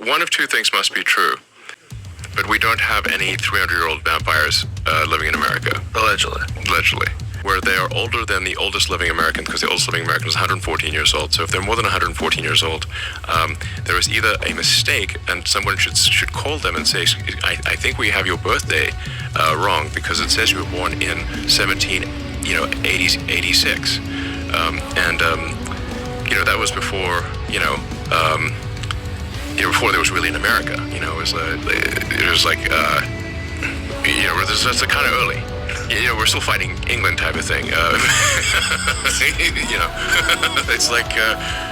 one of two things must be true. But we don't have any 300-year-old vampires living in America. Allegedly. Allegedly. Where they are older than the oldest living American, because the oldest living American is 114 years old. So if they're more than 114 years old, there is either a mistake, and someone should call them and say, I think we have your birthday wrong, because it says you were born in 86. That was before, before there was really an America. It was like, that's kind of early. We're still fighting England type of thing. It's like...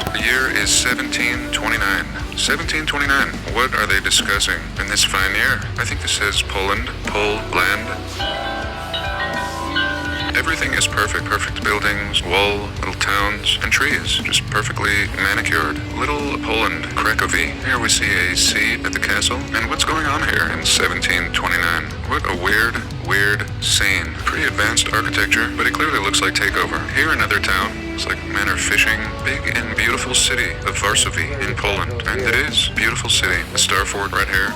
The year is 1729. 1729. What are they discussing in this fine year? I think this says Poland. Poland. Everything is perfect. Perfect buildings, wall, little towns, and trees. Just perfectly manicured. Little Poland, Cracovie. Here we see a sea at the castle. And what's going on here in 1729? What a weird scene. Pretty advanced architecture, but it clearly looks like takeover. Here another town. It's like men are fishing. Big and beautiful city of Varsovie in Poland. And it is. Beautiful city. The Star Fort right here.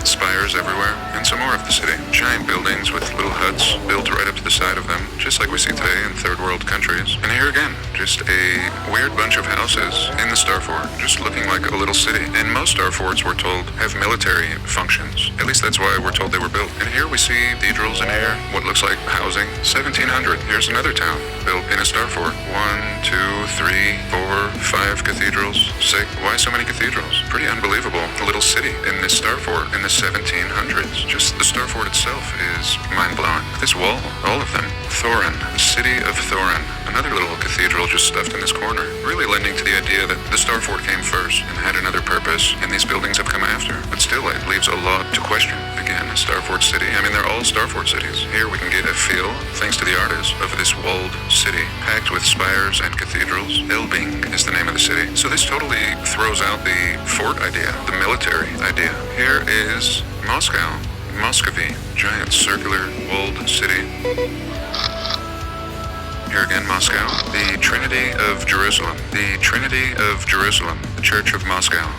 Spires everywhere, and some more of the city. Giant buildings with little huts built right up to the side of them, just like we see today in third world countries. And here again, just a weird bunch of houses in the Star Fort, just looking like a little city. And most Star Forts, we're told, have military functions. At least that's why we're told they were built. And here we see cathedrals in here, what looks like housing. 1700, here's another town built in a Star Fort. 1, 2, 3, 4, 5 cathedrals. 6. Why so many cathedrals? Pretty unbelievable. A little city in this Star Fort in the 1700s. Just the Star Fort itself is mind-blowing. This wall, all of them. Thorin, the city of Thorin. Another little cathedral just stuffed in this corner. Really lending to the idea that the Star Fort came first and had another purpose, and these buildings have come after. But still, it leaves a lot to question. Again, a Star Fort city. I mean, they're all Star Fort cities. Here we can get a feel, thanks to the artist, of this walled city, packed with spires and cathedrals. Elbing is the name of the city. So this totally throws out the fort idea, the military idea. Here is Moscow, Muscovy, giant circular walled city. Here again, Moscow, the Trinity of Jerusalem, the Trinity of Jerusalem, the Church of Moscow.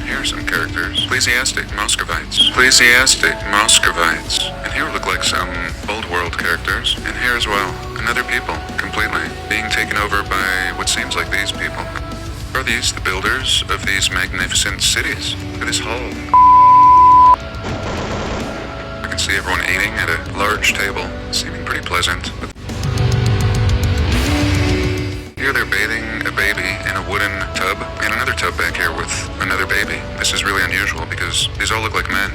Here are some characters. Ecclesiastic Muscovites. Ecclesiastic Muscovites. And here look like some old world characters. And here as well, another people, completely, being taken over by what seems like these people. Are these the builders of these magnificent cities? Look at this hall. I can see everyone eating at a large table, seeming pretty pleasant. Here they're bathing a baby in a wooden tub, and another tub back here with another baby. This is really unusual because these all look like men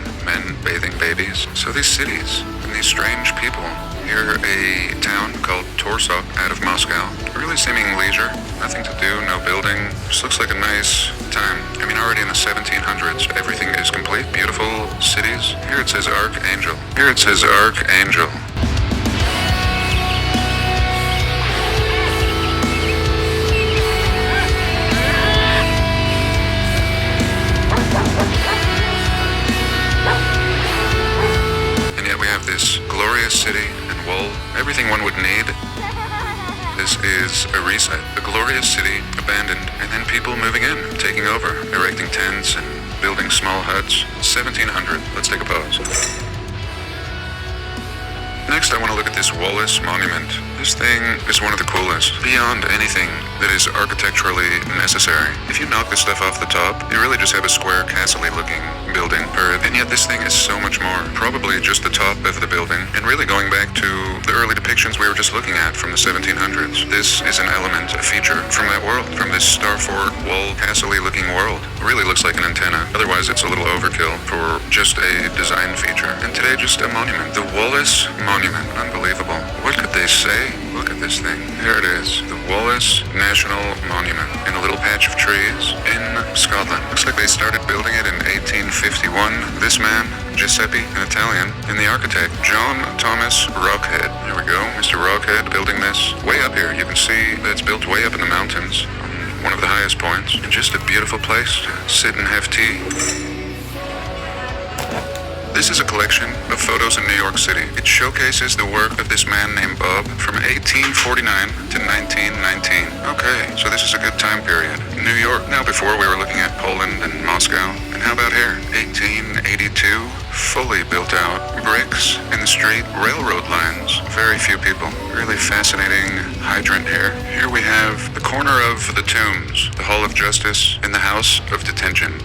bathing babies. So these cities and these strange people. Here a town called Torsok out of Moscow. Really seeming leisure, nothing to do, no building. Just looks like a nice time. I mean, already in the 1700s, everything is complete. Beautiful cities. Here it says Archangel. Here it says Archangel. This glorious city and wall, everything one would need. This is a reset. A glorious city, abandoned, and then people moving in, taking over, erecting tents and building small huts. 1700. Let's take a pause. Next, I want to look at this Wallace Monument. This thing is one of the coolest, beyond anything that is architecturally necessary. If you knock this stuff off the top, you really just have a square, castle-y looking building, and yet this thing is so much more. Probably just the top of the building, and really going back to the early depictions we were just looking at from the 1700s. This is an element, a feature from that world, from this Star Fort, wall, castle-y looking world. It really looks like an antenna. Otherwise, it's a little overkill for just a design feature. And today, just a monument. The Wallace Monument. Unbelievable. What could they say? Look at this thing. Here it is. The Wallace National Monument in a little patch of trees in Scotland. Looks like they started building it in 1851. This man, Giuseppe, an Italian, and the architect, John Thomas Rockhead. Here we go. Mr. Rockhead building this. Way up here. You can see that it's built way up in the mountains. One of the highest points. And just a beautiful place to sit and have tea. This is a collection of photos in New York City. It showcases the work of this man named Bob from 1849 to 1919. Okay, so this is a good time period. New York. Now before we were looking at Poland and Moscow. And how about here? 1882, fully built out. Bricks in the street, railroad lines. Very few people. Really fascinating hydrant here. Here we have the corner of the tombs, the Hall of Justice, and the House of Detention.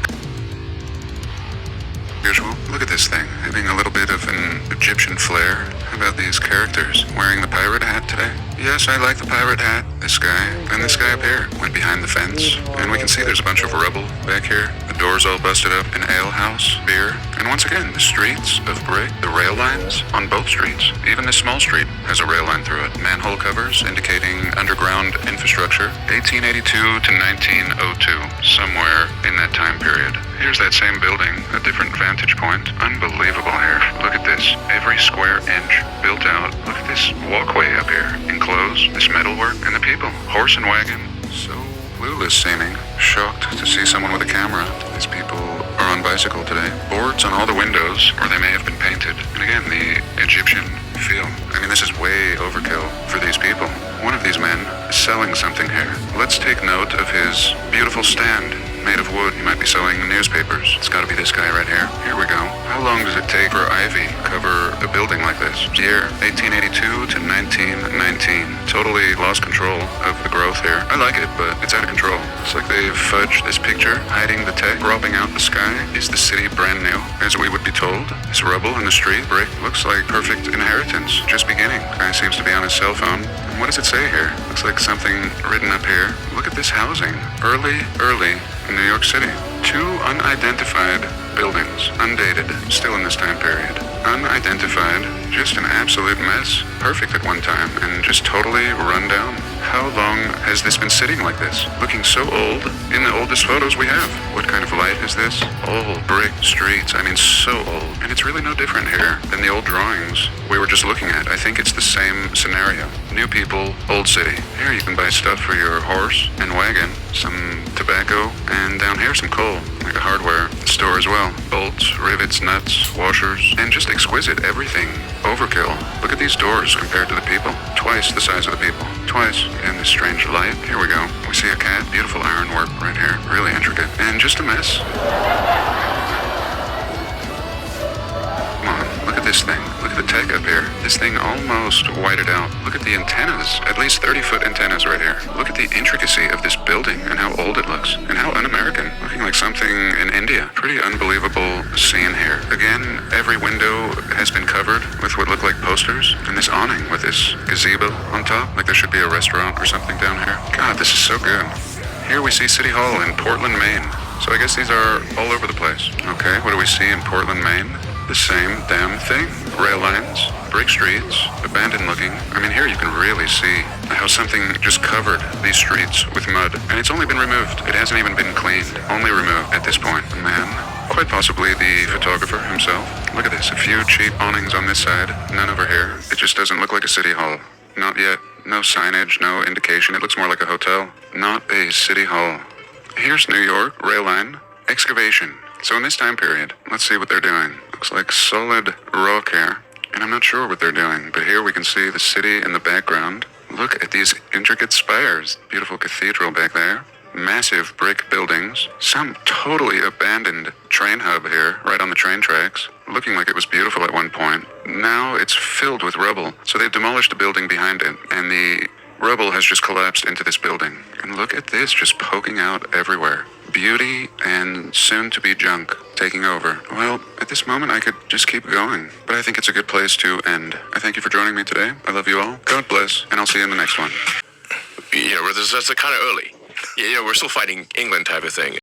Usual. Look at this thing, having a little bit of an Egyptian flair. How about these characters wearing the pirate hat today? Yes, I like the pirate hat. This guy and this guy up here went behind the fence, and we can see there's a bunch of rubble back here. The doors all busted up. An ale house, beer, and once again the streets of brick. The rail lines on both streets. Even this small street has a rail line through it. Manhole covers indicating underground infrastructure. 1882 to 1902, somewhere in that time period. Here's that same building, a different vantage point. Unbelievable here. Look at this. Every square inch built out. Look at this walkway up here. Enclosed, this metalwork, and the people. Horse and wagon. So clueless seeming. Shocked to see someone with a camera. These people are on bicycle today. Boards on all the windows, or they may have been painted. And again, the Egyptian feel. I mean, this is way overkill for these people. One of these men is selling something here. Let's take note of his beautiful stand. Made of wood. He might be selling newspapers. It's got to be this guy right here. Here we go. How long does it take for ivy to cover a building like this? Year 1882 to 1919. Totally lost control of the growth here. I like it, but it's out of control. It's like they've fudged this picture, hiding the tech, propping out the sky. Is the city brand new, as we would be told? This rubble in the street, brick, looks like perfect inheritance. Just beginning. Guy seems to be on his cell phone. And what does it say here? Looks like something written up here. Look at this housing. Early in New York City. Two unidentified buildings, undated, still in this time period. Unidentified, just an absolute mess. Perfect at one time, and just totally run down. How long has this been sitting like this? Looking so old in the oldest photos we have. What kind of light is this? Old brick streets, I mean so old. And it's really no different here than the old drawings we were just looking at. I think it's the same scenario. New people, old city. Here you can buy stuff for your horse and wagon, some tobacco, and down here some coal, like a hardware store as well. Bolts, rivets, nuts, washers, and just exquisite everything. Overkill. Look at these doors compared to the people. Twice the size of the people. Twice. And this strange light. Here we go. We see a cat. Beautiful ironwork right here. Really intricate. And just a mess. Come on. Look at this thing. Look at the tech up here. This thing almost whited out. Look at the antennas. At least 30-foot antennas right here. Look at the intricacy of this building and how old it looks. And how un-American. Looking like something in India. Pretty unbelievable scene here. Again, every window has been covered with what look like posters. And this awning with this gazebo on top. Like there should be a restaurant or something down here. God, this is so good. Here we see City Hall in Portland, Maine. So I guess these are all over the place. Okay, what do we see in Portland, Maine? The same damn thing. Rail lines, brick streets, abandoned looking. I mean, here you can really see how something just covered these streets with mud. And it's only been removed. It hasn't even been cleaned. Only removed at this point. The man, quite possibly the photographer himself. Look at this. A few cheap awnings on this side. None over here. It just doesn't look like a city hall. Not yet. No signage, no indication. It looks more like a hotel. Not a city hall. Here's New York, rail line, excavation. So in this time period, let's see what they're doing. Looks like solid rock here, and I'm not sure what they're doing, but here we can see the city in the background. Look at these intricate spires. Beautiful cathedral back there. Massive brick buildings. Some totally abandoned train hub here, right on the train tracks. Looking like it was beautiful at one point. Now it's filled with rubble. So they've demolished the building behind it, and the rubble has just collapsed into this building. And look at this, just poking out everywhere. Beauty and soon-to-be junk taking over. Well, at this moment, I could just keep going. But I think it's a good place to end. I thank you for joining me today. I love you all. God bless, and I'll see you in the next one. That's kind of early. We're still fighting England type of thing.